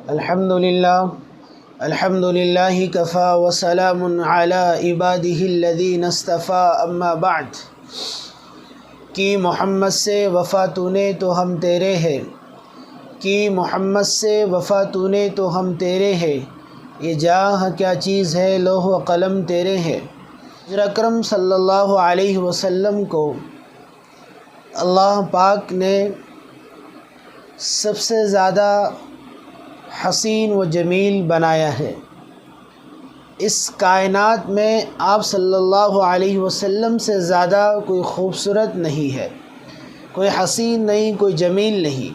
الحمد للہ کفا وسلام علی عبادہ الذین اصطفیٰ اما بعد۔ کہ محمد سے وفا تو نے تو ہم تیرے ہیں، کہ محمد سے وفا تو نے تو ہم تیرے ہیں، یہ جاہ کیا چیز ہے لوح و قلم تیرے ہیں۔ حضور اکرم صلی اللہ علیہ وسلم کو اللہ پاک نے سب سے زیادہ حسین و جمیل بنایا ہے۔ اس کائنات میں آپ صلی اللہ علیہ وسلم سے زیادہ کوئی خوبصورت نہیں ہے، کوئی حسین نہیں، کوئی جمیل نہیں۔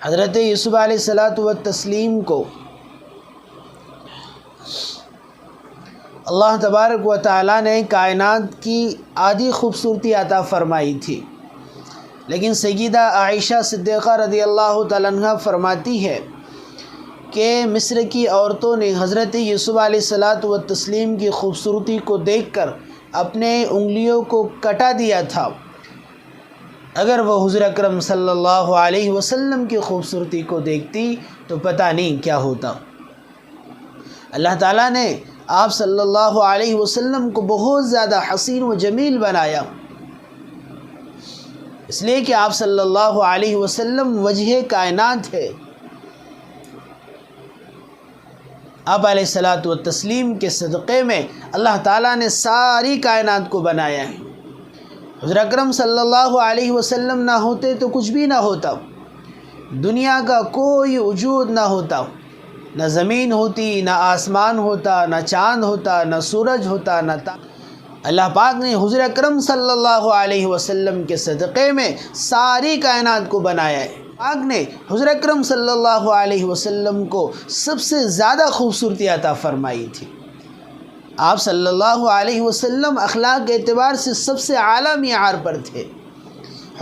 حضرت یوسف علیہ السلام کو اللہ تبارک و تعالیٰ نے کائنات کی آدھی خوبصورتی عطا فرمائی تھی، لیکن سیدہ عائشہ صدیقہ رضی اللہ تعالیٰ عنہ فرماتی ہے کہ مصر کی عورتوں نے حضرت یوسف علیہ السلام کی خوبصورتی کو دیکھ کر اپنے انگلیوں کو کٹا دیا تھا۔ اگر وہ حضور اکرم صلی اللہ علیہ وسلم کی خوبصورتی کو دیکھتی تو پتہ نہیں کیا ہوتا۔ اللہ تعالیٰ نے آپ صلی اللہ علیہ وسلم کو بہت زیادہ حسین و جمیل بنایا، اس لیے کہ آپ صلی اللہ علیہ وسلم وجہ کائنات ہے۔ آپ علیہ السلام کے صدقے میں اللہ تعالیٰ نے ساری کائنات کو بنایا ہے۔ حضور اکرم صلی اللہ علیہ وسلم نہ ہوتے تو کچھ بھی نہ ہوتا، دنیا کا کوئی وجود نہ ہوتا، نہ زمین ہوتی، نہ آسمان ہوتا، نہ چاند ہوتا، نہ سورج ہوتا، نہ اللہ پاک نے حضور اکرم صلی اللہ علیہ وسلم کے صدقے میں ساری کائنات کو بنایا ہے۔ پاک نے حضور اکرم صلی اللہ علیہ وسلم کو سب سے زیادہ خوبصورتی عطا فرمائی تھی۔ آپ صلی اللہ علیہ وسلم اخلاق کے اعتبار سے سب سے اعلیٰ معیار پر تھے،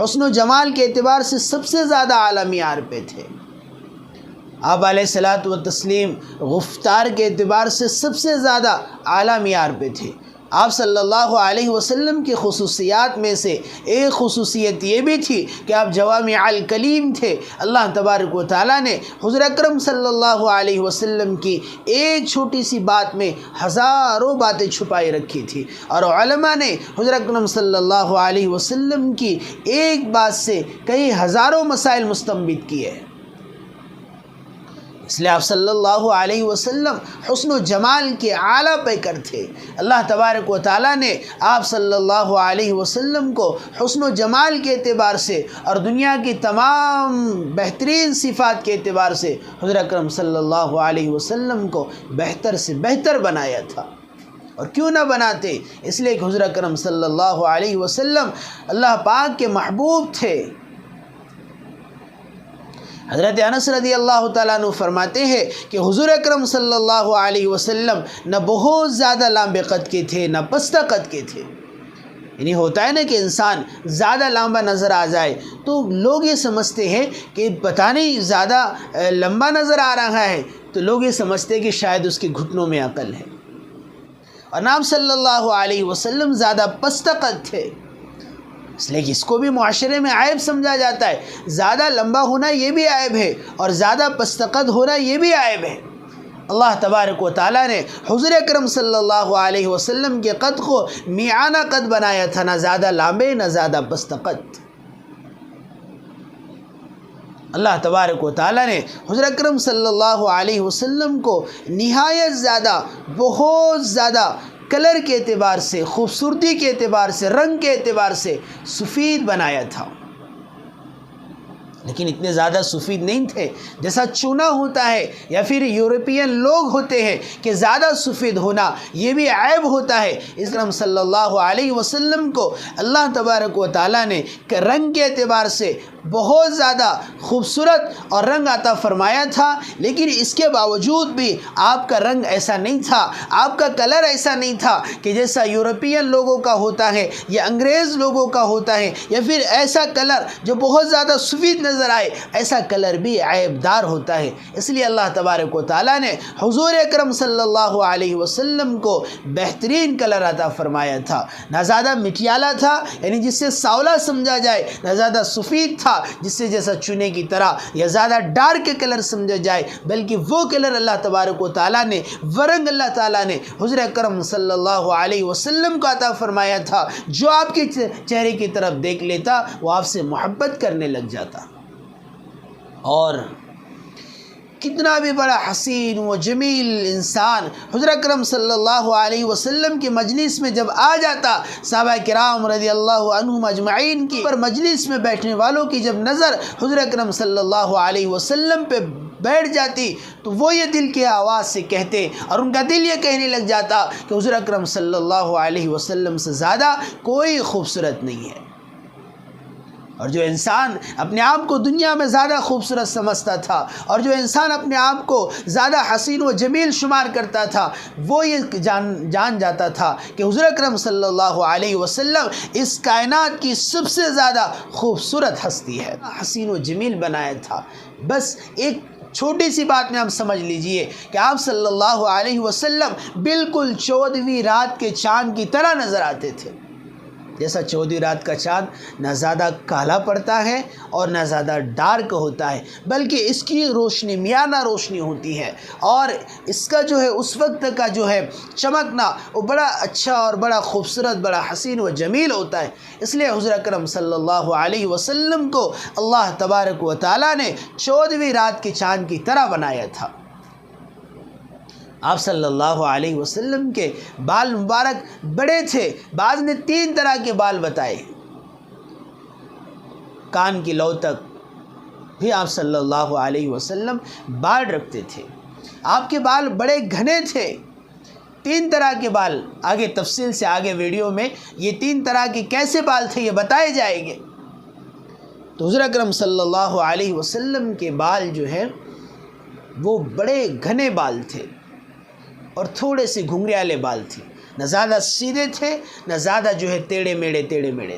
حسن و جمال کے اعتبار سے سب سے زیادہ اعلیٰ معیار پہ تھے۔ آپ علیہ السلام گفتار کے اعتبار سے سب سے زیادہ اعلیٰ معیار پہ تھے۔ آپ صلی اللہ علیہ وسلم کی خصوصیات میں سے ایک خصوصیت یہ بھی تھی کہ آپ جوامع الکلیم تھے۔ اللہ تبارک و تعالیٰ نے حضور اکرم صلی اللہ علیہ وسلم کی ایک چھوٹی سی بات میں ہزاروں باتیں چھپائی رکھی تھی، اور علماء نے حضور اکرم صلی اللہ علیہ وسلم کی ایک بات سے کئی ہزاروں مسائل مستنبط کیے ہیں۔ اس لیے آپ صلی اللہ علیہ وسلم حسن و جمال کے اعلیٰ پیکر تھے۔ اللہ تبارک و تعالیٰ نے آپ صلی اللہ علیہ وسلم کو حسن و جمال کے اعتبار سے اور دنیا کی تمام بہترین صفات کے اعتبار سے حضور اکرم صلی اللہ علیہ وسلم کو بہتر سے بہتر بنایا تھا۔ اور کیوں نہ بناتے؟ اس لیے کہ حضور اکرم صلی اللہ علیہ وسلم اللہ پاک کے محبوب تھے۔ حضرت انس رضی اللہ تعالیٰ عنہ فرماتے ہیں کہ حضور اکرم صلی اللہ علیہ وسلم نہ بہت زیادہ لمبے قد کے تھے، نہ پستہ قد کے تھے۔ یعنی ہوتا ہے نا کہ انسان زیادہ لمبا نظر آ جائے تو لوگ یہ سمجھتے ہیں کہ پتہ نہیں زیادہ لمبا نظر آ رہا ہے، تو لوگ یہ سمجھتے ہیں کہ شاید اس کے گھٹنوں میں عقل ہے۔ اور آپ صلی اللہ علیہ وسلم زیادہ پستہ قد تھے، اس لیے کہ اس کو بھی معاشرے میں عیب سمجھا جاتا ہے۔ زیادہ لمبا ہونا یہ بھی عیب ہے، اور زیادہ پست قد ہونا یہ بھی عیب ہے۔ اللہ تبارک و تعالیٰ نے حضور اکرم صلی اللہ علیہ وسلم کے قد کو میانہ قد بنایا تھا، نہ زیادہ لمبے نہ زیادہ پست قد۔ اللہ تبارک و تعالیٰ نے حضور اکرم صلی اللہ علیہ وسلم کو نہایت زیادہ، بہت زیادہ کلر کے اعتبار سے، خوبصورتی کے اعتبار سے، رنگ کے اعتبار سے سفید بنایا تھا، لیکن اتنے زیادہ سفید نہیں تھے جیسا چونا ہوتا ہے یا پھر یورپین لوگ ہوتے ہیں کہ زیادہ سفید ہونا یہ بھی عیب ہوتا ہے۔ اکرم صلی اللہ علیہ وسلم کو اللہ تبارک و تعالیٰ نے رنگ کے اعتبار سے بہت زیادہ خوبصورت اور رنگ عطا فرمایا تھا، لیکن اس کے باوجود بھی آپ کا رنگ ایسا نہیں تھا، آپ کا کلر ایسا نہیں تھا کہ جیسا یورپین لوگوں کا ہوتا ہے یا انگریز لوگوں کا ہوتا ہے، یا پھر ایسا کلر جو بہت زیادہ سفید نظر آئے، ایسا کلر بھی عیب دار ہوتا ہے۔ اس لیے اللہ تبارک و تعالیٰ نے حضور اکرم صلی اللہ علیہ وسلم کو بہترین کلر عطا فرمایا تھا، نہ زیادہ مٹیالہ تھا یعنی جس سے سانولا سمجھا جائے، نہ زیادہ سفید تھا تھا جس سے جیسا چونے کی طرح یا زیادہ ڈارک کلر سمجھا جائے، بلکہ وہ کلر اللہ تبارک و تعالیٰ نے، ورنگ اللہ تعالیٰ نے حضور اکرم صلی اللہ علیہ وسلم کو عطا فرمایا تھا۔ جو آپ کے چہرے کی طرف دیکھ لیتا وہ آپ سے محبت کرنے لگ جاتا۔ اور کتنا بھی بڑا حسین و جمیل انسان حضور اکرم صلی اللہ علیہ وسلم کی مجلس میں جب آ جاتا، صحابہ کرام رضی اللہ عنہم اجمعین کی پر مجلس میں بیٹھنے والوں کی جب نظر حضور اکرم صلی اللہ علیہ وسلم پہ بیٹھ جاتی تو وہ یہ دل کی آواز سے کہتے اور ان کا دل یہ کہنے لگ جاتا کہ حضور اکرم صلی اللہ علیہ وسلم سے زیادہ کوئی خوبصورت نہیں ہے۔ اور جو انسان اپنے آپ کو دنیا میں زیادہ خوبصورت سمجھتا تھا اور جو انسان اپنے آپ کو زیادہ حسین و جمیل شمار کرتا تھا، وہ یہ جان جاتا تھا کہ حضور اکرم صلی اللہ علیہ وسلم اس کائنات کی سب سے زیادہ خوبصورت ہستی ہے، حسین و جمیل بنایا تھا۔ بس ایک چھوٹی سی بات میں آپ سمجھ لیجئے کہ آپ صلی اللہ علیہ وسلم بالکل 14ویں رات کے چاند کی طرح نظر آتے تھے، جیسا 14ویں رات کا چاند نہ زیادہ کالا پڑتا ہے اور نہ زیادہ ڈارک ہوتا ہے، بلکہ اس کی روشنی میانہ روشنی ہوتی ہے، اور اس کا جو ہے اس وقت کا جو ہے چمکنا وہ بڑا اچھا اور بڑا خوبصورت، بڑا حسین و جمیل ہوتا ہے۔ اس لیے حضور اکرم صلی اللہ علیہ وسلم کو اللہ تبارک و تعالیٰ نے 14ویں رات کے چاند کی طرح بنایا تھا۔ آپ صلی اللہ علیہ وسلم کے بال مبارک بڑے تھے، بعض نے 3 طرح کے بال بتائے۔ کان کی لو تک بھی آپ صلی اللہ علیہ وسلم بال رکھتے تھے۔ آپ کے بال بڑے گھنے تھے، 3 طرح کے بال، آگے تفصیل سے آگے ویڈیو میں یہ 3 طرح کے کیسے بال تھے یہ بتائے جائیں گے۔ تو حضور اکرم صلی اللہ علیہ وسلم کے بال جو ہیں وہ بڑے گھنے بال تھے اور تھوڑے سے گھنگریالے بال تھے، نہ زیادہ سیدھے تھے نہ زیادہ جو ہے ٹیڑھے میڑے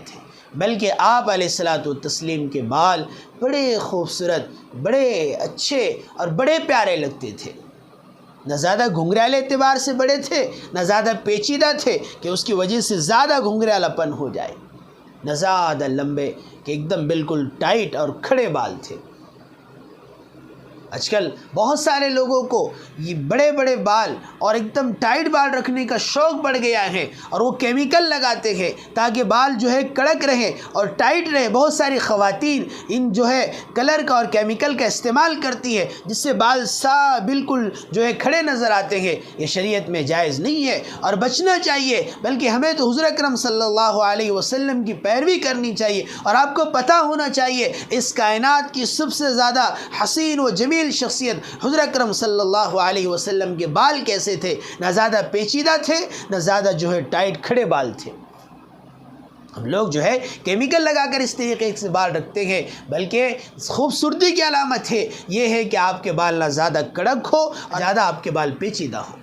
تھے، بلکہ آپ علیہ الصلاۃ والتسلیم کے بال بڑے خوبصورت، بڑے اچھے اور بڑے پیارے لگتے تھے، نہ زیادہ گھنگریالے اعتبار سے بڑے تھے نہ زیادہ پیچیدہ تھے کہ اس کی وجہ سے زیادہ گھنگریالہ پن ہو جائے، نہ زیادہ لمبے کہ ایک دم بالکل ٹائٹ اور کھڑے بال تھے۔ آج کل بہت سارے لوگوں کو یہ بڑے بڑے بال اور ایک دم ٹائٹ بال رکھنے کا شوق بڑھ گیا ہے، اور وہ کیمیکل لگاتے ہیں تاکہ بال جو ہے کڑک رہے اور ٹائٹ رہے۔ بہت ساری خواتین ان جو ہے کلر کا اور کیمیکل کا استعمال کرتی ہے جس سے بال بالکل جو ہے کھڑے نظر آتے ہیں۔ یہ شریعت میں جائز نہیں ہے اور بچنا چاہیے، بلکہ ہمیں تو حضور اکرم صلی اللہ علیہ وسلم کی پیروی کرنی چاہیے، اور آپ کو پتہ ہونا چاہیے اس کائنات کی سب سے زیادہ حسین و جمیل شخصیت حضور اکرم صلی اللہ علیہ وسلم کے بال کیسے تھے، نہ زیادہ پیچیدہ تھے نہ زیادہ جو ہے ٹائٹ کھڑے بال تھے۔ ہم لوگ جو ہے کیمیکل لگا کر اس طریقے سے بال رکھتے ہیں، بلکہ خوبصورتی کی علامت ہے یہ ہے کہ آپ کے بال نہ زیادہ کڑک ہو اور زیادہ آپ کے بال پیچیدہ ہو۔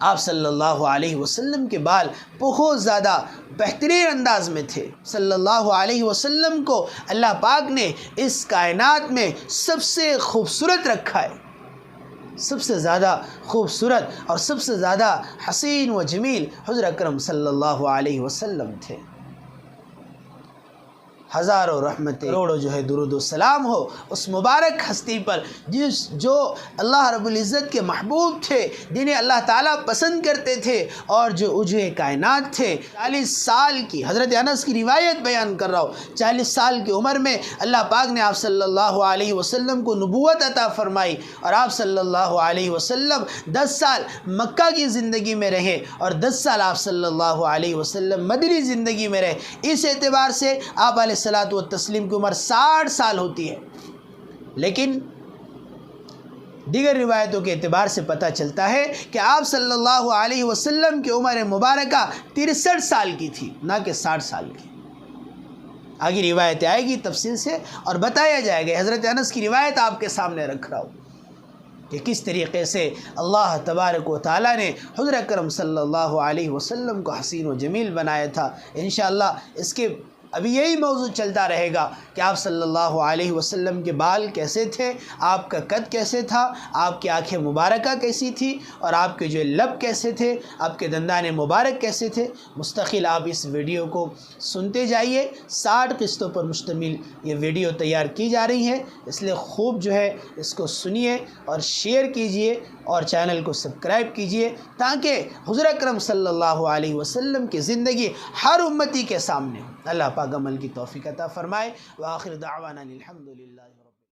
آپ صلی اللہ علیہ وسلم کے بال بہت زیادہ بہترین انداز میں تھے۔ صلی اللہ علیہ وسلم کو اللہ پاک نے اس کائنات میں سب سے خوبصورت رکھا ہے، سب سے زیادہ خوبصورت اور سب سے زیادہ حسین و جمیل حضور اکرم صلی اللہ علیہ وسلم تھے۔ ہزاروں رحمتیں، کروڑوں جو ہے درود و سلام ہو اس مبارک ہستی پر جو اللہ رب العزت کے محبوب تھے، جنہیں اللہ تعالیٰ پسند کرتے تھے، اور جو وجوہ کائنات تھے۔ 40 سال کی حضرت انس کی روایت بیان کر رہا ہوں، 40 سال کی عمر میں اللہ پاک نے آپ صلی اللہ علیہ وسلم کو نبوت عطا فرمائی، اور آپ صلی اللہ علیہ وسلم 10 سال مکہ کی زندگی میں رہے اور 10 سال آپ صلی اللہ علیہ وسلم مدنی زندگی میں رہے۔ اس اعتبار سے آپ علیہ الصلاۃ والتسلیم کی عمر 60 سال ہوتی ہے، لیکن دیگر روایتوں کے اعتبار سے پتہ چلتا ہے کہ آپ صلی اللہ علیہ وسلم کی عمر مبارکہ 63 سال کی تھی، نہ کہ 60 سال کی۔ آگے روایت آئے گی تفصیل سے اور بتایا جائے گا۔ حضرت انس کی روایت آپ کے سامنے رکھ رہا ہوں کہ کس طریقے سے اللہ تبارک و تعالیٰ نے حضور اکرم صلی اللہ علیہ وسلم کو حسین و جمیل بنایا تھا۔ انشاءاللہ اس کے ابھی یہی موضوع چلتا رہے گا کہ آپ صلی اللہ علیہ وسلم کے بال کیسے تھے، آپ کا قد کیسے تھا، آپ کی آنکھیں مبارکہ کیسی تھی، اور آپ کے جو لب کیسے تھے، آپ کے دندان مبارک کیسے تھے۔ مستقل آپ اس ویڈیو کو سنتے جائیے۔ 60 قسطوں پر مشتمل یہ ویڈیو تیار کی جا رہی ہے، اس لیے خوب جو ہے اس کو سنیے اور شیئر کیجئے اور چینل کو سبسکرائب کیجئے، تاکہ حضور اکرم صلی اللہ علیہ وسلم کی زندگی ہر امتی کے سامنے ہو۔ اللہ پاک عمل کی توفیق عطا فرمائے۔ وآخر دعوانا الحمدللہ۔